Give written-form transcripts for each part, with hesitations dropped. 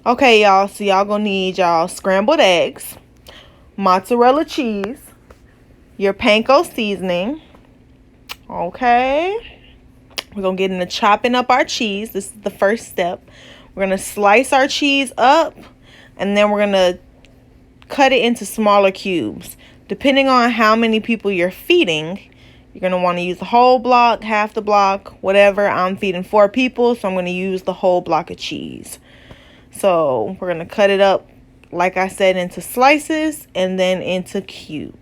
Okay, y'all, so y'all gonna need y'all scrambled eggs, mozzarella cheese, your panko seasoning. Okay, we're gonna get into chopping up our cheese. This is the first step. We're gonna slice our cheese up, and then we're gonna cut it into smaller cubes. Depending on how many people you're feeding, you're gonna want to use the whole block, half the block, whatever. I'm feeding 4 people, so I'm gonna use the whole block of cheese. So we're going to cut it up, like I said, into slices and then into cubes.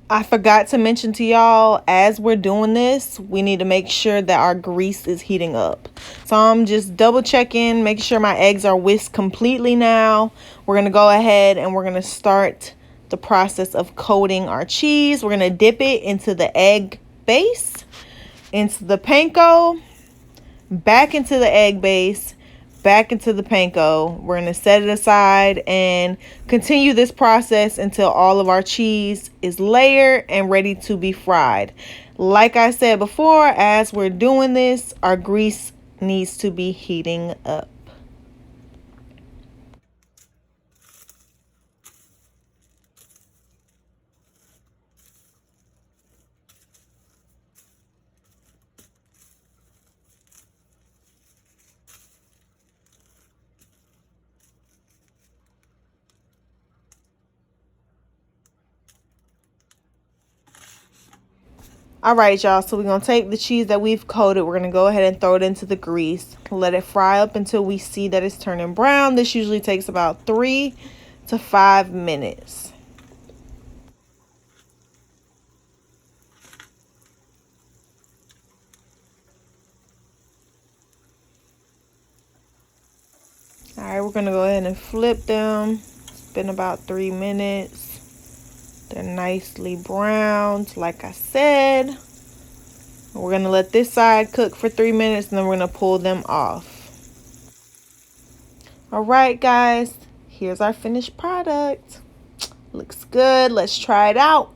I forgot to mention to y'all, as we're doing this, we need to make sure that our grease is heating up. So I'm just double checking, making sure my eggs are whisked completely now. We're going to go ahead and we're going to start the process of coating our cheese. We're going to dip it into the egg base, into the panko, back into the egg base, back into the panko. We're going to set it aside and continue this process until all of our cheese is layered and ready to be fried. Like I said before, as we're doing this, our grease needs to be heating up. All right, y'all, so we're going to take the cheese that we've coated. We're going to go ahead and throw it into the grease. Let it fry up until we see that it's turning brown. This usually takes about 3 to 5 minutes. All right, we're going to go ahead and flip them. It's been about 3 minutes. They're nicely browned, like I said. We're going to let this side cook for 3 minutes, and then we're going to pull them off. All right, guys, here's our finished product. Looks good. Let's try it out.